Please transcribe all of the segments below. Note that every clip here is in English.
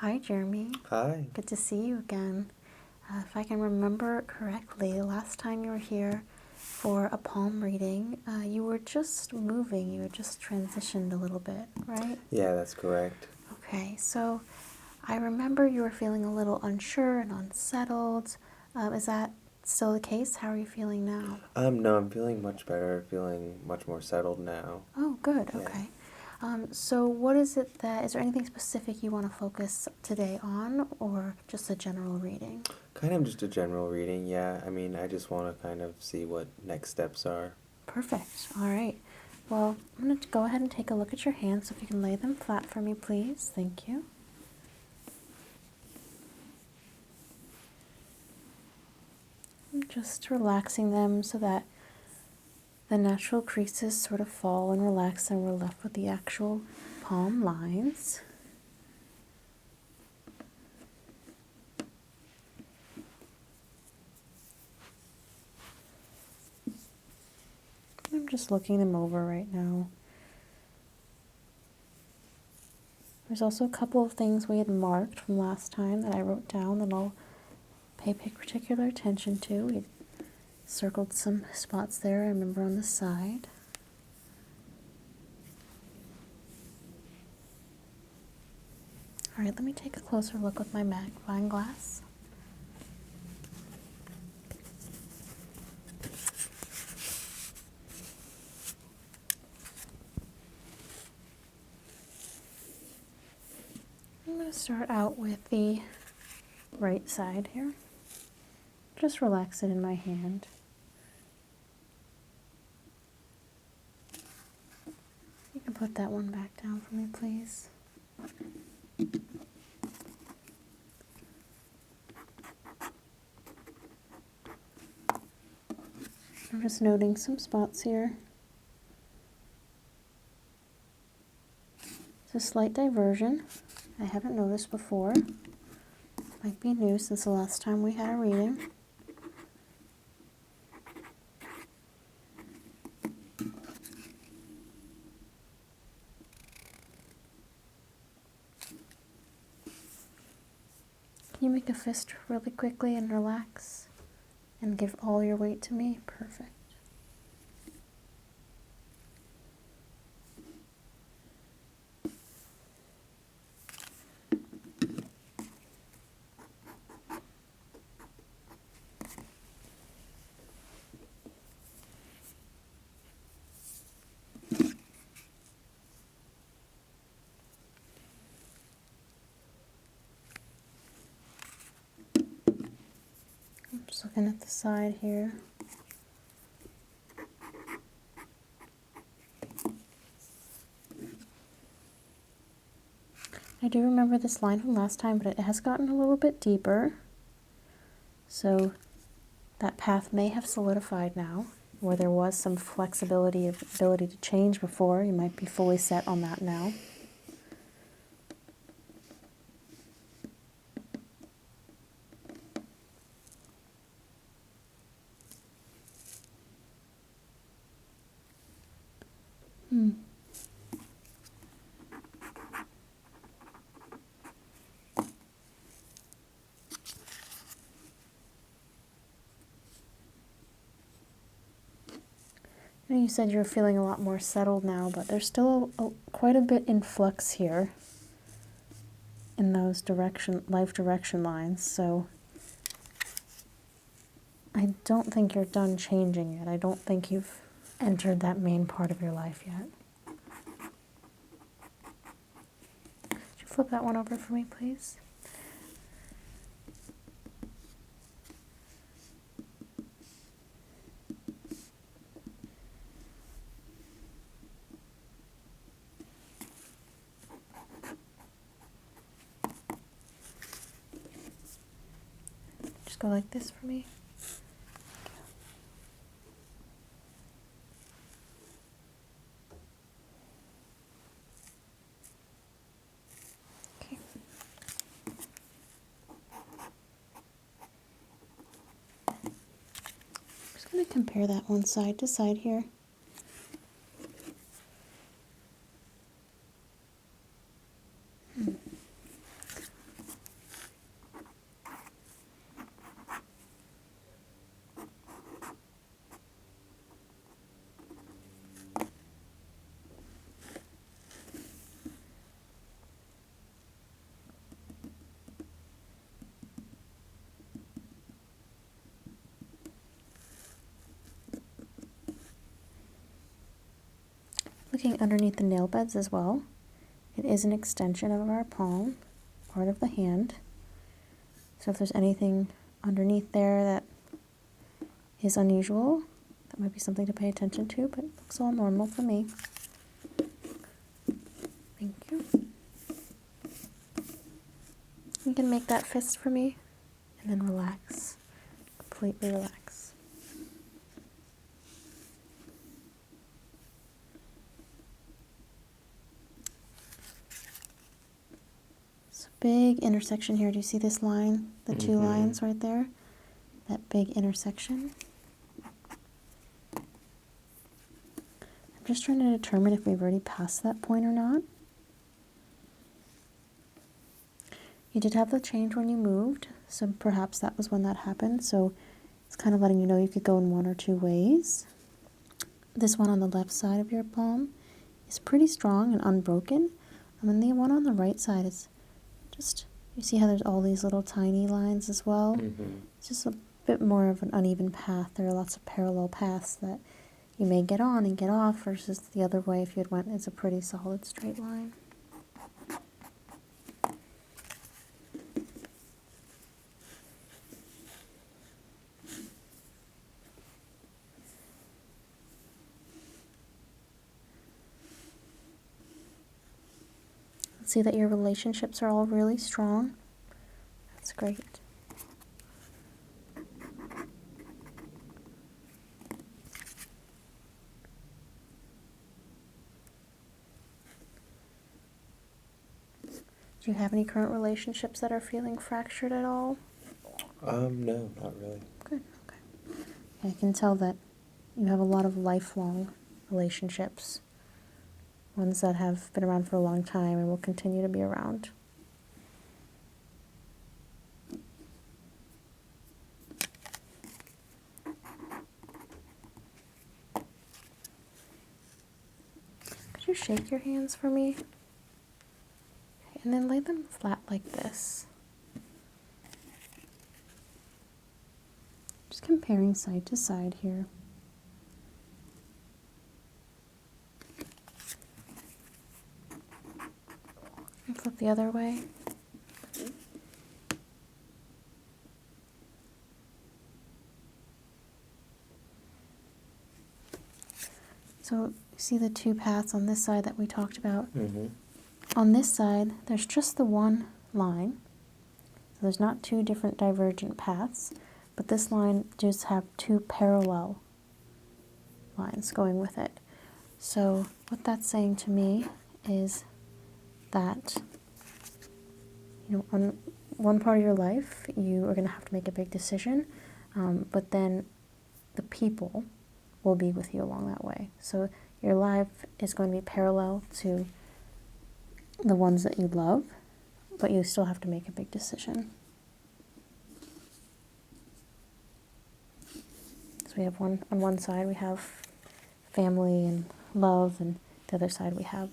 Hi, Jeremy. Hi. Good to see you again. If I can remember correctly, last time you were here for a palm reading, you were just moving, you had just transitioned a little bit, right? Yeah, that's correct. Okay, so I remember you were feeling a little unsure and unsettled. Is that still the case? How are you feeling now? No, I'm feeling much better, feeling much more settled now. Oh, good, Yeah. okay. So what is it that, is there anything specific you want to focus today on, or just a general reading? Kind of just a general reading, yeah. I mean, I just want to kind of see what next steps are. Perfect. All right. Well, I'm going to go ahead and take a look at your hands. So if you can lay them flat for me, please. Thank you. I'm just relaxing them so that the natural creases sort of fall and relax, and we're left with the actual palm lines. I'm just looking them over right now. There's also a couple of things we had marked from last time that I wrote down that I'll pay particular attention to. We circled some spots there, I remember, on the side. All right, let me take a closer look with my magnifying glass. I'm going to start out with the right side here. Just relax it in my hand. You can put that one back down for me, please. I'm just noting some spots here. It's a slight diversion I haven't noticed before. Might be new since the last time we had a reading. Can you make a fist really quickly and relax and give all your weight to me? Perfect. I'm just looking at the side here. I do remember this line from last time, but it has gotten a little bit deeper. So that path may have solidified now, where there was some flexibility of ability to change before. You might be fully set on that now. I know you said you're feeling a lot more settled now, but there's still quite a bit in flux here in those life direction lines, so I don't think you're done changing yet. I don't think you've entered that main part of your life yet. Could you flip that one over for me, please? Just go like this for me. Okay. Just going to compare that one side to side here. Looking underneath the nail beds as well. It is an extension of our palm, part of the hand. So if there's anything underneath there that is unusual, that might be something to pay attention to, but it looks all normal for me. Thank you. You can make that fist for me, and then relax. Completely relax. So big intersection here. Do you see this line? The two lines right there? That big intersection. I'm just trying to determine if we've already passed that point or not. You did have the change when you moved, so perhaps that was when that happened. So it's kind of letting you know you could go in one or two ways. This one on the left side of your palm is pretty strong and unbroken. And then the one on the right side is just, you see how there's all these little tiny lines as well? It's just a bit more of an uneven path. There are lots of parallel paths that you may get on and get off versus the other way if you had went, it's a pretty solid straight line. See that your relationships are all really strong. That's great. Do you have any current relationships that are feeling fractured at all? No, not really. Good, okay. I can tell that you have a lot of lifelong relationships. Ones that have been around for a long time and will continue to be around. Could you shake your hands for me? Okay, and then lay them flat like this. Just comparing side to side here. And flip the other way. So you see the two paths on this side that we talked about? On this side, there's just the one line. So there's not two different divergent paths, but this line does have two parallel lines going with it. So what that's saying to me is that, you know, on one part of your life, you are going to have to make a big decision, but then the people will be with you along that way. So your life is going to be parallel to the ones that you love, but you still have to make a big decision. So we have on one side we have family and love, and the other side we have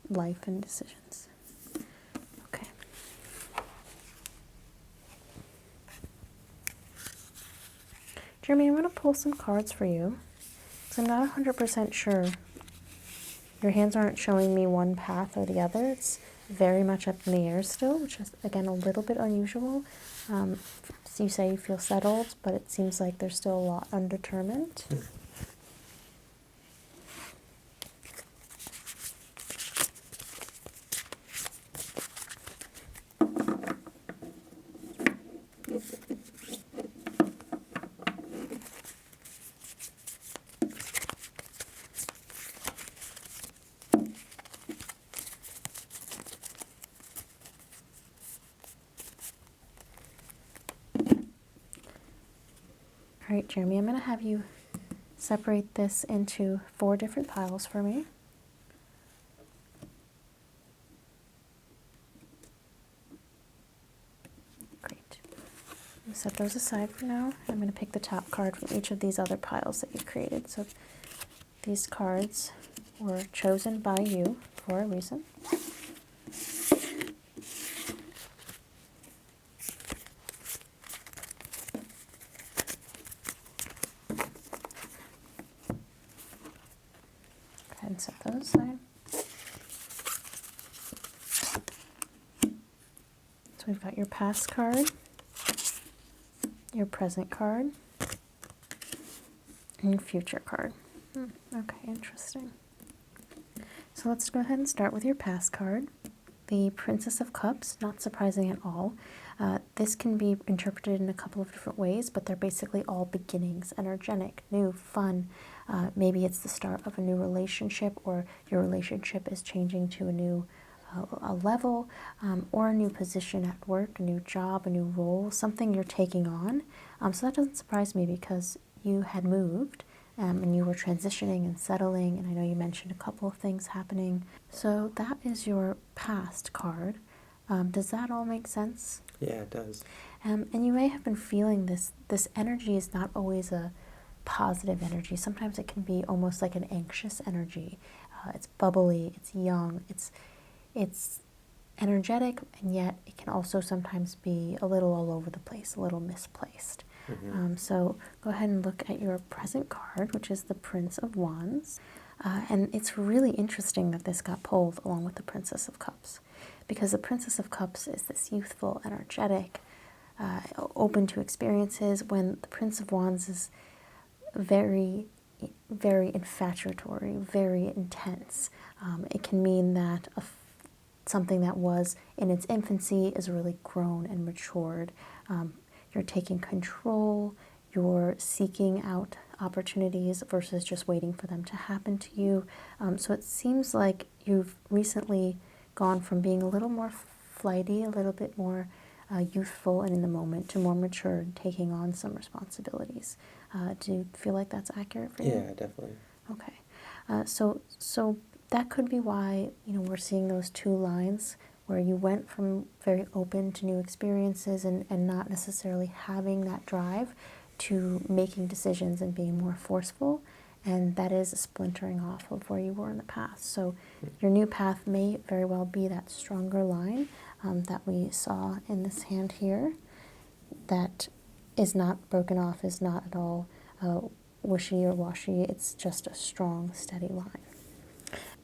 life and decisions. Okay. Jeremy, I'm going to pull some cards for you, because I'm not 100% sure. Your hands aren't showing me one path or the other. It's very much up in the air still, which is, again, a little bit unusual. So you say you feel settled, but it seems like there's still a lot undetermined. All right, Jeremy, I'm going to have you separate this into 4 different piles for me. Great. I'll set those aside for now. I'm going to pick the top card from each of these other piles that you've created. So these cards were chosen by you for a reason. Go ahead and set those. we've got your past card, your present card, and your future card. Okay, interesting. So let's go ahead and start with your past card. The Princess of Cups, not surprising at all. This can be interpreted in a couple of different ways, but they're basically all beginnings, energetic, new, fun. Maybe it's the start of a new relationship, or your relationship is changing to a new a level, or a new position at work, a new job, a new role, something you're taking on. So that doesn't surprise me because you had moved and you were transitioning and settling, and I know you mentioned a couple of things happening. So that is your past card. Does that all make sense? Yeah, it does. And you may have been feeling this energy is not always a positive energy. Sometimes it can be almost like an anxious energy. It's bubbly, it's young, it's energetic, and yet it can also sometimes be a little all over the place, a little misplaced. So go ahead and look at your present card, which is the Prince of Wands. And it's really interesting that this got pulled along with the Princess of Cups, because the Princess of Cups is this youthful, energetic, open to experiences, when the Prince of Wands is very, very infatuatory, very intense. It can mean that something that was in its infancy is really grown and matured. You're taking control, you're seeking out opportunities versus just waiting for them to happen to you. So it seems like you've recently gone from being a little more flighty, a little bit more youthful and in the moment, to more mature, taking on some responsibilities. Do you feel like that's accurate for you? Yeah, definitely. Okay. So that could be why, we're seeing those two lines where you went from very open to new experiences and not necessarily having that drive, to making decisions and being more forceful. And that is a splintering off of where you were in the past. So your new path may very well be that stronger line that we saw in this hand here, that is not broken off, is not at all wishy or washy. It's just a strong, steady line.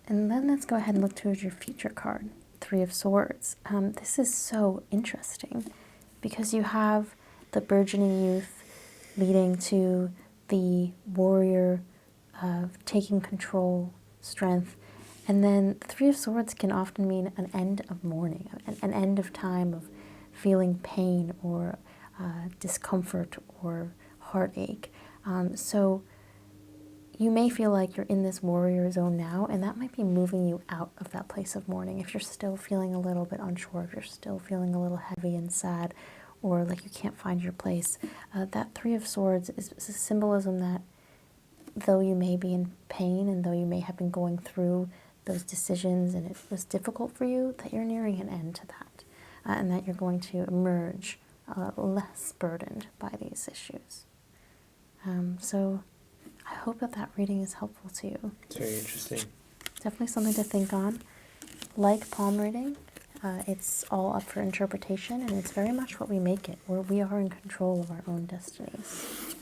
And then let's go ahead and look towards your future card, Three of Swords. This is so interesting because you have the burgeoning youth leading to the warrior taking control, strength. And then the Three of Swords can often mean an end of mourning, an end of time of feeling pain or discomfort or heartache. So you may feel like you're in this warrior zone now, and that might be moving you out of that place of mourning. If you're still feeling a little bit unsure, if you're still feeling a little heavy and sad, or like you can't find your place, that Three of Swords is a symbolism that though you may be in pain and though you may have been going through those decisions and it was difficult for you, that you're nearing an end to that, and that you're going to emerge less burdened by these issues. So I hope that reading is helpful to you. It's very interesting. Definitely something to think on. Like palm reading, it's all up for interpretation, and it's very much what we make it, where we are in control of our own destinies.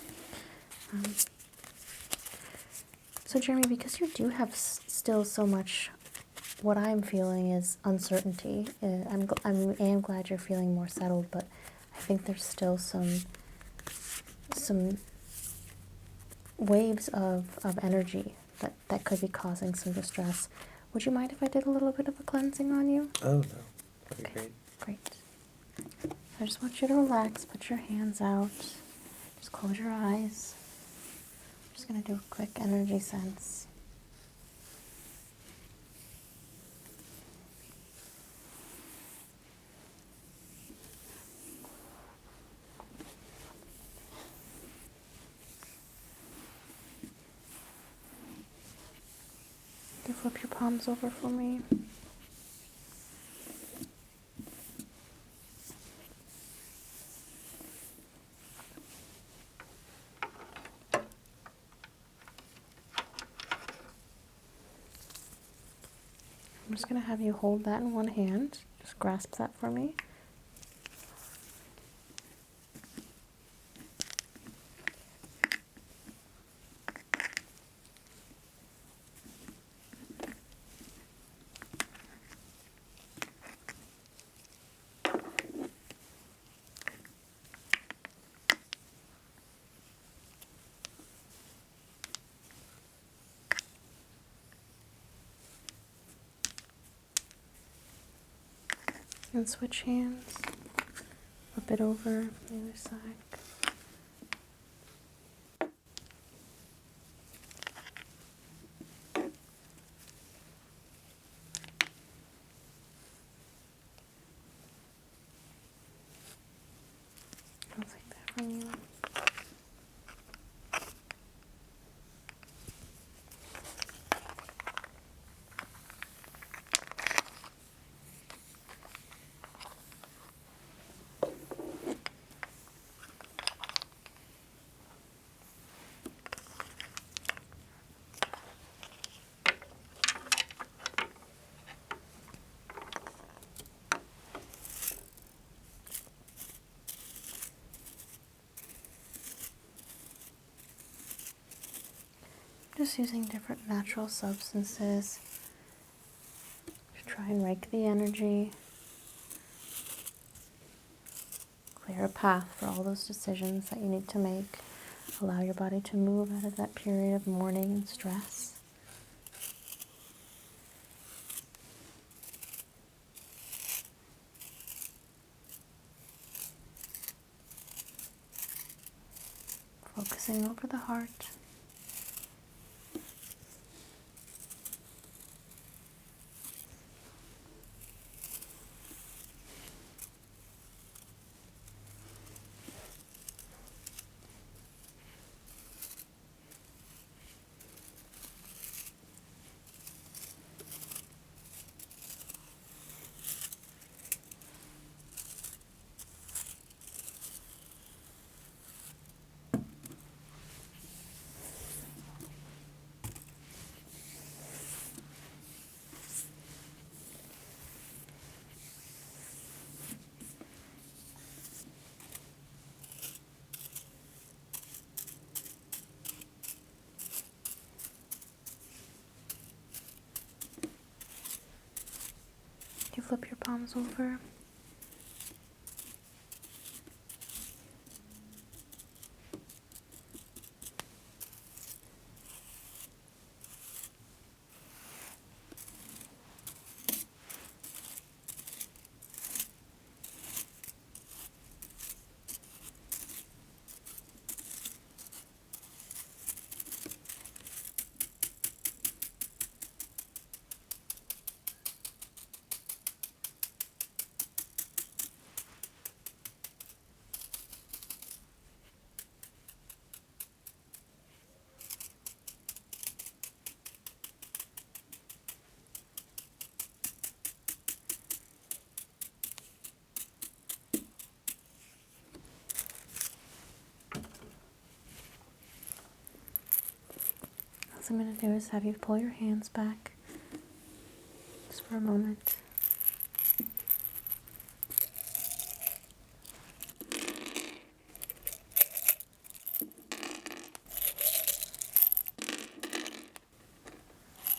So Jeremy, because you do have still so much, what I'm feeling is uncertainty. I am glad you're feeling more settled, but I think there's still some waves of energy that could be causing some distress. Would you mind if I did a little bit of a cleansing on you? Oh, no. That'd be great. Great. I just want you to relax, put your hands out, just close your eyes. I'm just going to do a quick energy sense. Do flip your palms over for me. I'm just going to have you hold that in one hand. Just grasp that for me. And switch hands. Flip it over the other side. I'll take that from you. Just using different natural substances to try and rake the energy, clear a path for all those decisions that you need to make. Allow your body to move out of that period of mourning and stress. Focusing over the heart. You flip your palms over. What I'm going to do is have you pull your hands back just for a moment.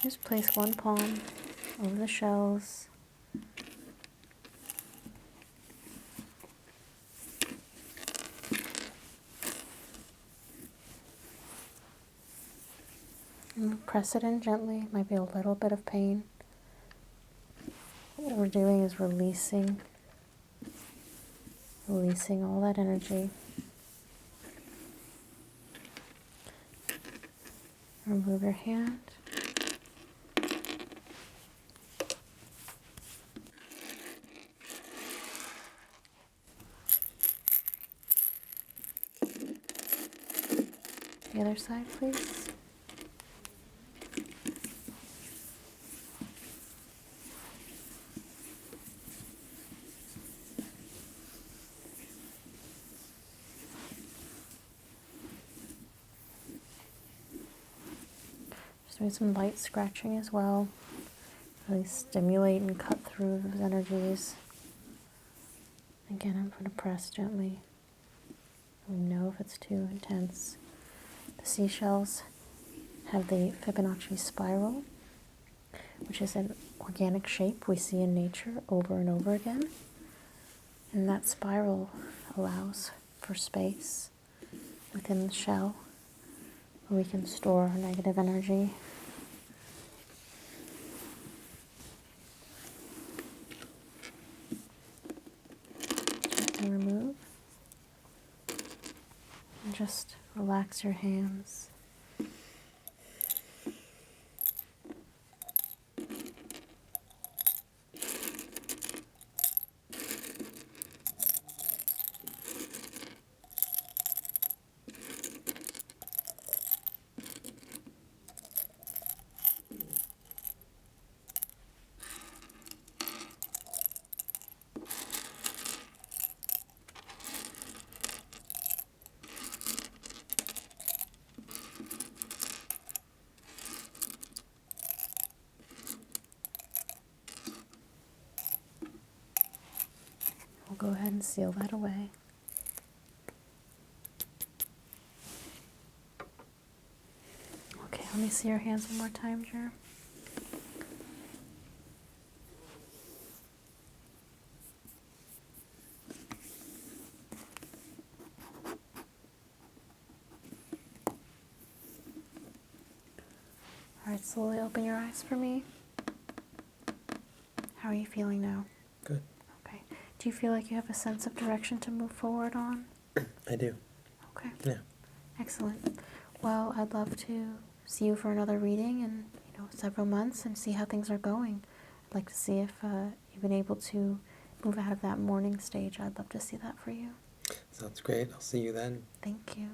Just place one palm over the shells. And press it in gently. Might be a little bit of pain. What we're doing is releasing all that energy. Remove your hand. The other side, please. Just doing some light scratching as well. Really stimulate and cut through those energies. Again, I'm going to press gently. Let me know if it's too intense. The seashells have the Fibonacci spiral, which is an organic shape we see in nature over and over again. And that spiral allows for space within the shell where we can store negative energy. can remove. And just relax your hands. We'll go ahead and seal that away. Okay, let me see your hands one more time, Jer. All right, slowly open your eyes for me. How are you feeling now? Good. Okay. Do you feel like you have a sense of direction to move forward on? I do. Okay. Yeah. Excellent. Well, I'd love to see you for another reading in, several months and see how things are going. I'd like to see if you've been able to move out of that mourning stage. I'd love to see that for you. Sounds great. I'll see you then. Thank you.